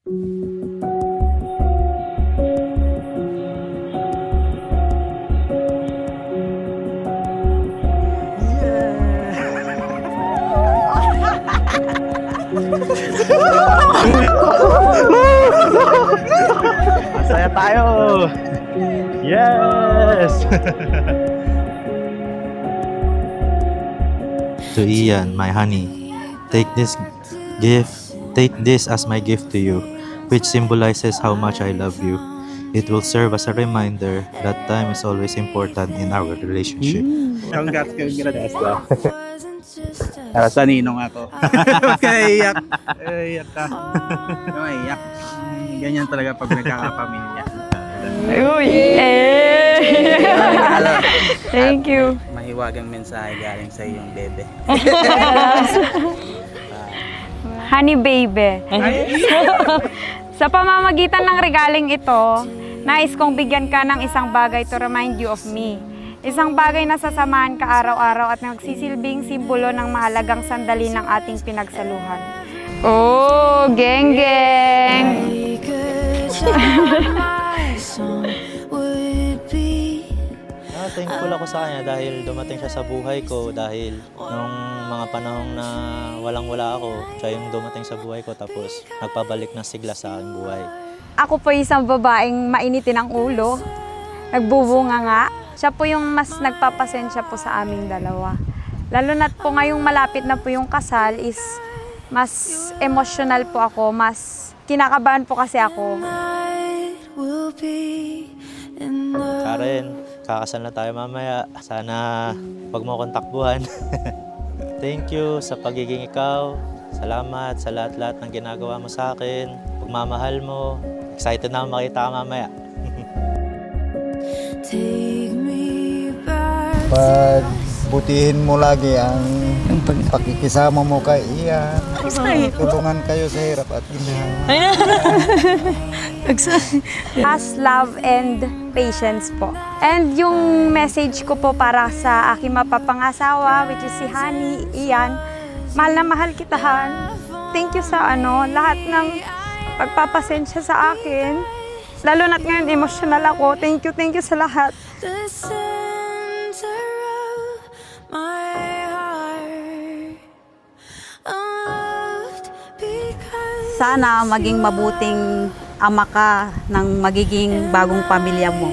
Masaya tayo! Yes! To Ian, my honey, take this as my gift to you, which symbolizes how much I love you. It will serve as a reminder that time is always important in our relationship. Congrats daw. Para sa ninong ako. Ba't ka naiiyak? Iyak ka. Naiiyak. Ganyan talaga pag nagkakapamilya. Uy! Thank you. Mahiwagang mensahe galing sa iyong bebe. Honey baby. Sa pamamagitan ng regaling ito, nais kong bigyan ka ng isang bagay to remind you of me. Isang bagay na sasamahan ka araw-araw at nagsisilbing simbolo ng mahalagang sandali ng ating pinagsaluhan. Oh, geng-geng! Thankful ako sa kanya dahil dumating siya sa buhay ko, dahil nung mga panahon na walang-wala ako, siya yung dumating sa buhay ko tapos nagpabalik ng sigla sa aking buhay. Ako po isang babaeng mainitin ang ulo, nagbubunga nga. Siya po yung mas nagpapasensya po sa aming dalawa. Lalo na't po ngayong malapit na po yung kasal is mas emotional po ako, mas kinakabahan po kasi ako. Karen, kakasal na tayo mamaya. Sana wag mo akong takbuhan. Thank you sa pagiging ikaw. Salamat sa lahat-lahat ng ginagawa mo sa akin. Pagmamahal mo. Excited na ako makita ka mamaya. Pagbutihin mo lagi ang pakikisama mo kay Ian. Tulungan kayo sa hirap at ginawa. As love and patience po. And yung message ko po para sa aking mapapangasawa, which is si Honey, Ian, mahal na mahal kita, Han. Thank you sa lahat ng pagpapasensya sa akin. Lalo na't ngayon emotional ako. Thank you sa lahat. Sana maging mabuting ama ka ng magiging bagong pamilya mo.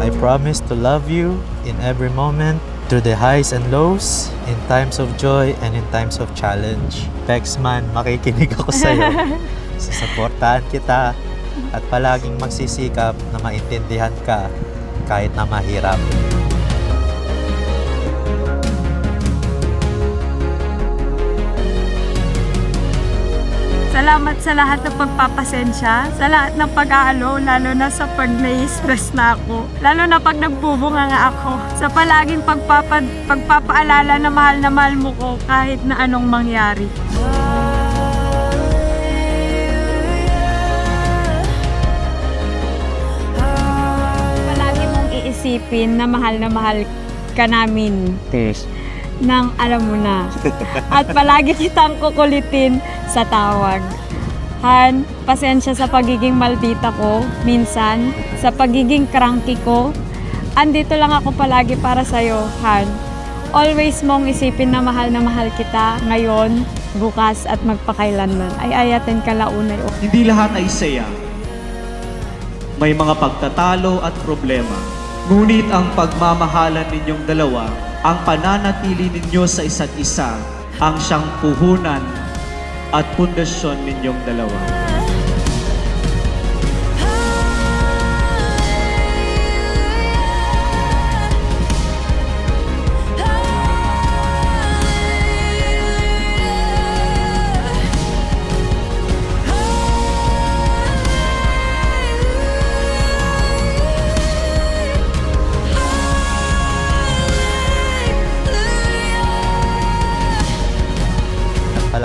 I promise to love you in every moment, through the highs and lows, in times of joy and in times of challenge. Pexman, makikinig ako sa'yo. Susuportahan kita at palaging magsisikap na maintindihan ka kahit na mahirap. Salamat sa lahat ng pagpapasensya, sa lahat ng pag-aalo, lalo na sa pag nai-stress na ako. Lalo na pag nagbubunga nga ako. Sa palaging pagpapaalala na mahal mo ko kahit na anong mangyari. Palagi mong iisipin na mahal ka namin. Yes. Nang alam mo na. At palagi kitang kukulitin sa tawag. Han, pasensya sa pagiging maldita ko, minsan, sa pagiging cranky ko. Andito lang ako palagi para sa'yo, Han. Always mong isipin na mahal kita, ngayon, bukas at magpakailanman. Ay ayatin ka launay. Hindi lahat ay saya. May mga pagtatalo at problema. Ngunit ang pagmamahalan ninyong dalawa, ang pananatili ninyo sa isa't isa, ang siyang puhunan at pundasyon ninyong dalawa.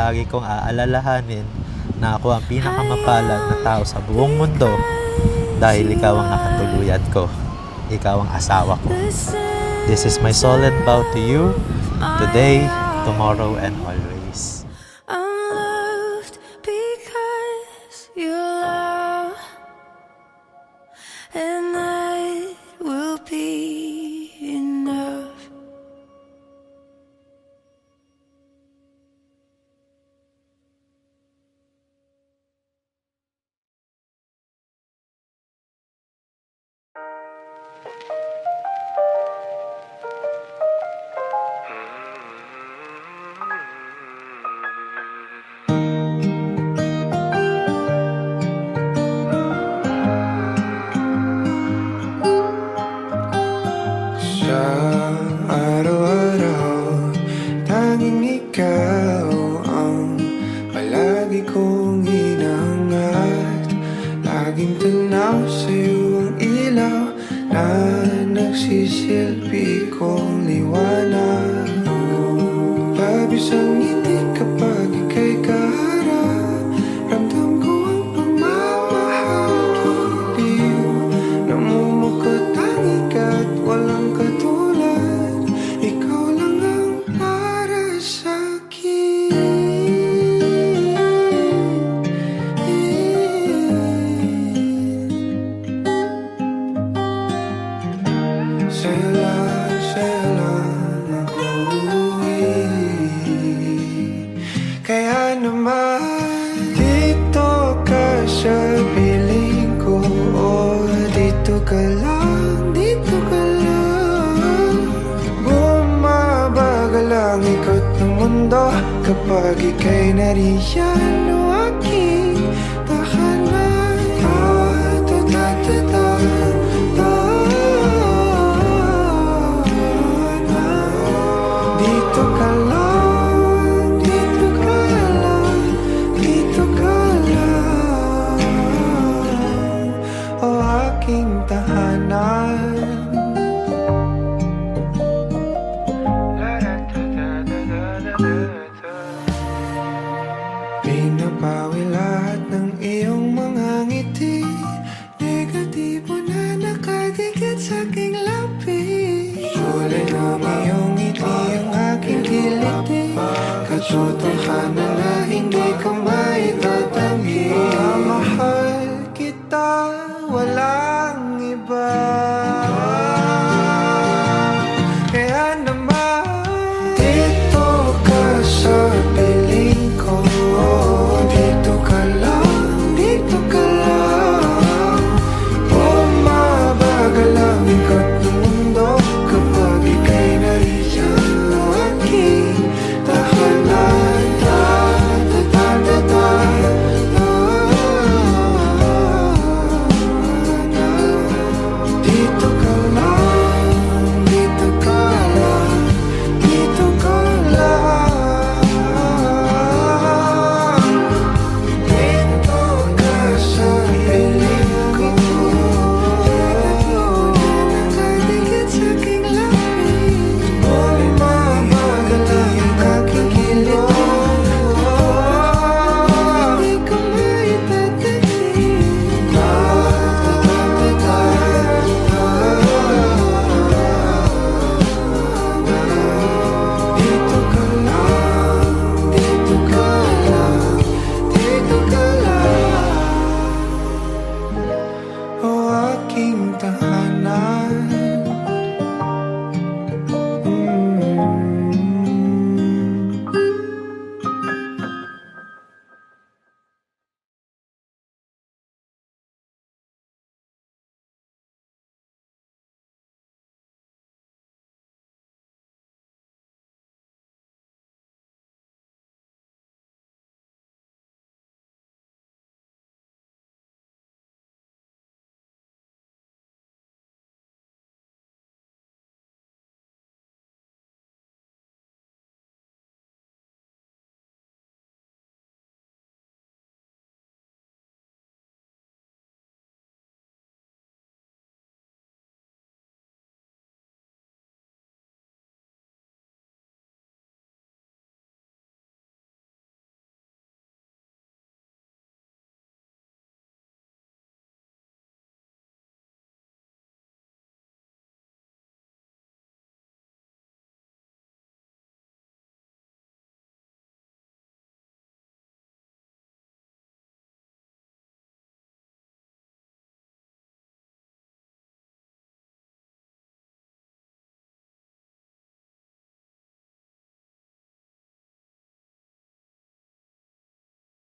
lagi kong aalalahanin na ako ang pinakamapalad na tao sa buong mundo dahil ikaw ang nakatuluyan ko. Ikaw ang asawa ko. This is my solemn vow to you, today, tomorrow, and always. I'm loved because you love, and that will be enough. Sa araw-araw, tanging ikaw ang palagi kong hinahangat. Laging tanaw sa'yo ang ilaw na nagsisilbi kong liwanag. Labis ang ngiti kapag ika'y kaharap. Ramdam ko ang pagmamahal giliw. Namumukot tanging ka't walang katulad. Ikaw lang ang para sa'kin. Sa'yo lang ako kaya naman dito ka sa piling ko. Dito ka lang, dito ka lang. Bumabagal ang ikot ng mundo kapag ika'y nariyan o aking tahanan.